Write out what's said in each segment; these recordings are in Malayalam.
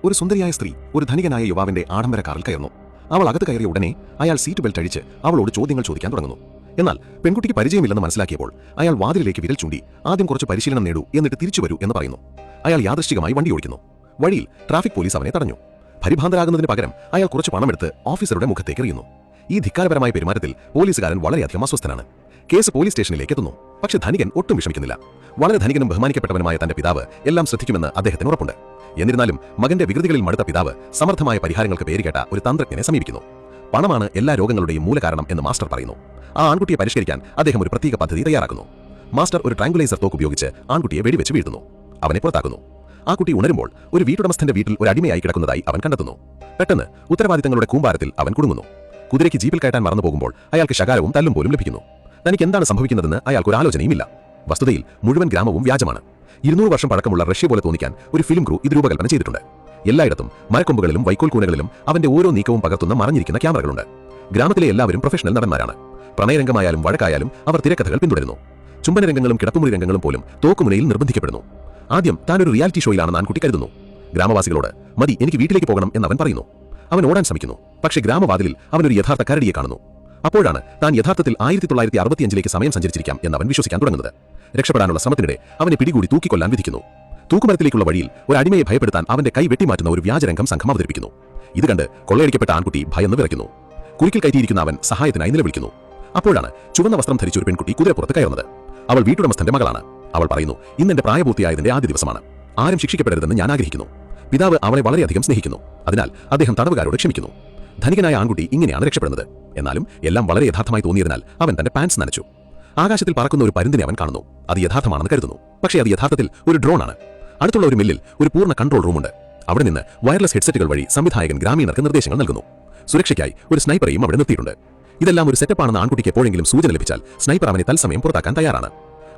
ഒരു സുന്ദരിയായ സ്ത്രീ ഒരു ധനികനായ യുവാവിന്റെ ആഡംബര കാറിൽ കയറുന്നു. അവൾ അകത്ത് കയറിയ ഉടനെ അയാൾ സീറ്റ് ബെൽറ്റ് അഴിച്ച് അവളോട് ചോദ്യങ്ങൾ ചോദിക്കാൻ തുടങ്ങുന്നു. എന്നാൽ പെൺകുട്ടിക്ക് പരിചയമില്ലെന്ന് മനസ്സിലാക്കിയപ്പോൾ അയാൾ വാതിലിലേക്ക് വിരൽ ചൂണ്ടി ആദ്യം കുറച്ച് പരിശീലനം നേടൂ, എന്നിട്ട് തിരിച്ചു വരൂ എന്ന് പറയുന്നു. അയാൾ യാദൃശ്ചികമായി വണ്ടി ഓടിക്കുന്നു. വഴിയിൽ ട്രാഫിക് പോലീസ് അവനെ തടഞ്ഞു. പരിഭ്രാന്തരാകുന്നതിന് പകരം അയാൾ കുറച്ച് പണമെടുത്ത് ഓഫീസറുടെ മുഖത്തേക്ക് എറിയുന്നു. ഈ ധിക്കാരപരമായ പെരുമാറ്റത്തിൽ പോലീസുകാരൻ വളരെയധികം അസ്വസ്ഥനാണ്. കേസ് പോലീസ് സ്റ്റേഷനിലേക്ക് എത്തുന്നു. പക്ഷേ ധനികൻ ഒട്ടും വിഷമിക്കുന്നില്ല. വളരെ ധനികനും ബഹുമാനിക്കപ്പെട്ടവനുമായ തന്റെ പിതാവ് എല്ലാം ശ്രദ്ധിക്കുമെന്ന് അദ്ദേഹത്തിന് ഉറപ്പുണ്ട്. എന്നിരുന്നാലും മകന്റെ വികൃതികളിൽ മടുത്ത പിതാവ് സമർത്ഥമായ പരിഹാരങ്ങൾക്ക് പേരുകേട്ട ഒരു തന്ത്രജ്ഞനെ സമീപിക്കുന്നു. പണമാണ് എല്ലാ രോഗങ്ങളുടെയും മൂലകാരണം എന്ന് മാസ്റ്റർ പറയുന്നു. ആ ആൺകുട്ടിയെ പരിഷ്കരിക്കാൻ അദ്ദേഹം ഒരു പ്രത്യേക പദ്ധതി തയ്യാറാക്കുന്നു. മാസ്റ്റർ ഒരു ട്രാങ്കുലൈസർ തോക്ക് ഉപയോഗിച്ച് ആൺകുട്ടിയെ വെടിവെച്ച് വീഴ്ത്തുന്നു. അവനെ പുറത്താക്കുന്നു. ആ കുട്ടി ഉണരുമ്പോൾ ഒരു വീട്ടുടമസ്ഥന്റെ വീട്ടിൽ ഒരു അടിമയായി കിടക്കുന്നതായി അവൻ കണ്ടെത്തുന്നു. പെട്ടെന്ന് ഉത്തരവാദിത്തങ്ങളുടെ കൂമ്പാരത്തിൽ അവൻ കുടുങ്ങുന്നു. കുതിരയ്ക്ക് ജീപ്പിൽ കയറ്റാൻ മറന്നു പോകുമ്പോൾ അയാൾക്ക് ശകാരവും തല്ലും പോലും ലഭിക്കുന്നു. തനിക്ക് എന്താണ് സംഭവിക്കുന്നതെന്ന് അയാൾക്കൊരു ആലോചനയുമില്ല. വസ്തുതയിൽ മുഴുവൻ ഗ്രാമവും വ്യാജമാണ്. 200 വർഷം പഴക്കമുള്ള റഷ്യ പോലെ തോന്നിക്കാൻ ഒരു ഫിലിം ക്രൂ ഇത് രൂപകൽപ്പന ചെയ്തിട്ടുണ്ട്. എല്ലായിടത്തും മരക്കൊമ്പുകളിലും വൈക്കോൽ കൂനകളിലും അവന്റെ ഓരോ നീക്കവും പകർത്തുന്ന മറഞ്ഞിരിക്കുന്ന ക്യാമറകളുണ്ട്. ഗ്രാമത്തിലെ എല്ലാവരും പ്രൊഫഷണൽ നടന്മാരാണ്. പ്രണയരംഗമായാലും വഴക്കായാലും അവർ തിരക്കഥകൾ പിന്തുടരുന്നു. ചുംബനരംഗങ്ങളും കിടപ്പുമുറി രംഗങ്ങളും പോലും തോക്കുമുനയിൽ നിർബന്ധിക്കപ്പെടുന്നു. ആദ്യം താൻ ഒരു റിയാലിറ്റി ഷോയിലാണെന്ന് ആൺകുട്ടി കരുതുന്നു. ഗ്രാമവാസികളോട് മതി, എനിക്ക് വീട്ടിലേക്ക് പോകണം എന്നവൻ പറയുന്നു. അവൻ ഓടാൻ ശ്രമിക്കുന്നു. പക്ഷേ ഗ്രാമവാതിലിൽ അവനൊരു യഥാർത്ഥ കരടിയെ കാണുന്നു. അപ്പോഴാണ് താൻ യഥാർത്ഥത്തിൽ 1965 സമയം സഞ്ചരിച്ചിരിക്കാം എന്നവൻ വിശ്വസിക്കാൻ തുടങ്ങുന്നത്. രക്ഷപ്പെടാനുള്ള ശ്രമത്തിനിടെ അവനെ പിടികൂടി തൂക്കിക്കൊല്ലാൻ വിധിക്കുന്നു. തൂക്കുമരത്തിലേക്കുള്ള വഴിയിൽ ഒരു അടിമയെ ഭയപ്പെടുത്താൻ അവന്റെ കൈ വെട്ടിമാറ്റുന്ന ഒരു വ്യാജരംഗം സംഘം അവതരിപ്പിക്കുന്നു. ഇത് കണ്ട് കൊള്ളയടിക്കപ്പെട്ട ആൺകുട്ടി ഭയന്ന് വിറയ്ക്കുന്നു. കുരുക്കിൽ കയറ്റിയിരിക്കുന്ന അവൻ സഹായത്തിനായി നിലവിളിക്കുന്നു. അപ്പോഴാണ് ചുവന്ന വസ്ത്രം ധരിച്ച ഒരു പെൺകുട്ടി കുതിരപ്പുറത്ത് കയറുന്നത്. അവൾ വീട്ടുടമസ്ഥന്റെ മകളാണ്. അവൾ പറയുന്നു, ഇന്നെന്റെ പ്രായപൂർത്തിയായതിന്റെ ആദ്യ ദിവസമാണ്. ആരും ശിക്ഷിക്കപ്പെടരുതെന്ന് ഞാൻ ആഗ്രഹിക്കുന്നു. പിതാവ് അവളെ വളരെയധികം സ്നേഹിക്കുന്നു. അതിനാൽ അദ്ദേഹം തടവുകാരോട് ക്ഷമിക്കുന്നു. ധനികനായ ആൺകുട്ടി ഇങ്ങനെയാണ് രക്ഷപ്പെടുന്നത്. എന്നാലും എല്ലാം വളരെ യഥാർത്ഥമായി തോന്നിയതിനാൽ അവൻ തന്റെ പാൻസ് നനച്ചു. ആകാശത്തിൽ പറക്കുന്ന ഒരു പരുന്തിനെ അവൻ കാണുന്നു. അത് യഥാർത്ഥമാണെന്ന് കരുതുന്നു. പക്ഷേ അത് യഥാർത്ഥത്തിൽ ഒരു ഡ്രോണാണ്. അടുത്തുള്ള ഒരു മില്ലിൽ ഒരു പൂർണ്ണ കൺട്രോൾ റൂമുണ്ട്. അവിടെ നിന്ന് വയർലെസ് ഹെഡ്സെറ്റുകൾ വഴി സംവിധായകൻ ഗ്രാമീണർക്ക് നിർദ്ദേശങ്ങൾ നൽകുന്നു. സുരക്ഷയ്ക്കായി ഒരു സ്നൈപ്പറേയും അവിടെ നിർത്തിയിട്ടുണ്ട്. ഇതെല്ലാം ഒരു സെറ്റപ്പാണെന്ന് ആൺകുട്ടിക്ക് എപ്പോഴെങ്കിലും സൂചന ലഭിച്ചാൽ സ്നൈപ്പർ അവനെ തത്സമയം പുറത്താക്കാൻ തയ്യാറാണ്.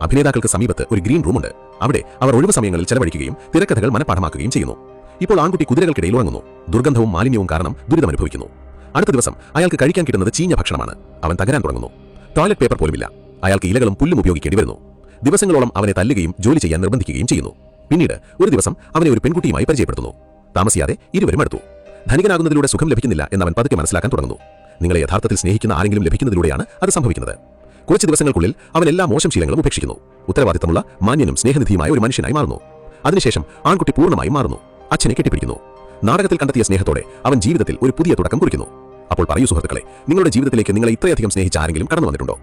അഭിനേതാക്കൾക്ക് സമീപത്ത് ഒരു ഗ്രീൻ റൂമുണ്ട്. അവിടെ അവർ ഒഴിവ് സമയങ്ങളിൽ ചെലവഴിക്കുകയും തിരക്കഥകൾ മനഃപാഠമാക്കുകയും ചെയ്യുന്നു. ഇപ്പോൾ ആൺകുട്ടി കുതിരകൾക്കിടയിൽ ഉറങ്ങുന്നു. ദുർഗന്ധവും മാലിന്യവും കാരണം ദുരിതമനുഭവിക്കുന്നു. അടുത്ത ദിവസം അയാൾക്ക് കഴിക്കാൻ കിട്ടുന്നത് ചീഞ്ഞ ഭക്ഷണമാണ്. അവൻ തകരാൻ തുടങ്ങുന്നു. ടോയ്ലറ്റ് പേപ്പർ പോലുമില്ല. അയാൾക്ക് ഇലകളും പുല്ലും ഉപയോഗിക്കേണ്ടി വരുന്നു. ദിവസങ്ങളോളം അവനെ തല്ലുകയും ജോലി ചെയ്യാൻ നിർബന്ധിക്കുകയും ചെയ്യുന്നു. പിന്നീട് ഒരു ദിവസം അവനെ ഒരു പെൺകുട്ടിയുമായി പരിചയപ്പെടുത്തുന്നു. താമസിയാതെ ഇരുവരും അടുത്തു. ധനികനാകുന്നതിലൂടെ സുഖം ലഭിക്കുന്നില്ല എന്നവൻ പതുക്കെ മനസ്സിലാക്കാൻ തുടങ്ങുന്നു. നിങ്ങളെ യഥാർത്ഥത്തിൽ സ്നേഹിക്കുന്ന ആരെങ്കിലും ലഭിക്കുന്നതിലൂടെയാണ് അത് സംഭവിക്കുന്നത്. കുറച്ച് ദിവസങ്ങൾക്കുള്ളിൽ അവൻ എല്ലാ മോശം ശീലങ്ങളും ഉപേക്ഷിക്കുന്നു. ഉത്തരവാദിത്തമുള്ള മാന്യനും സ്നേഹനിധിയുമായ ഒരു മനുഷ്യനായി മാറുന്നു. അതിനുശേഷം ആൺകുട്ടി പൂർണ്ണമായും മാറുന്നു. അച്ഛനെ കെട്ടിപ്പിടിക്കുന്നു. നാടകത്തിൽ കണ്ടെത്തിയ സ്നേഹത്തോടെ അവൻ ജീവിതത്തിൽ ഒരു പുതിയ തുടക്കം കുറിക്കുന്നു. അപ്പോൾ പറയൂ സുഹൃത്തുക്കളെ, നിങ്ങളുടെ ജീവിതത്തിലേക്ക് നിങ്ങളെ ഇത്രയധികം സ്നേഹിച്ച ആരെങ്കിലും കടന്നു വന്നിട്ടുണ്ടോ?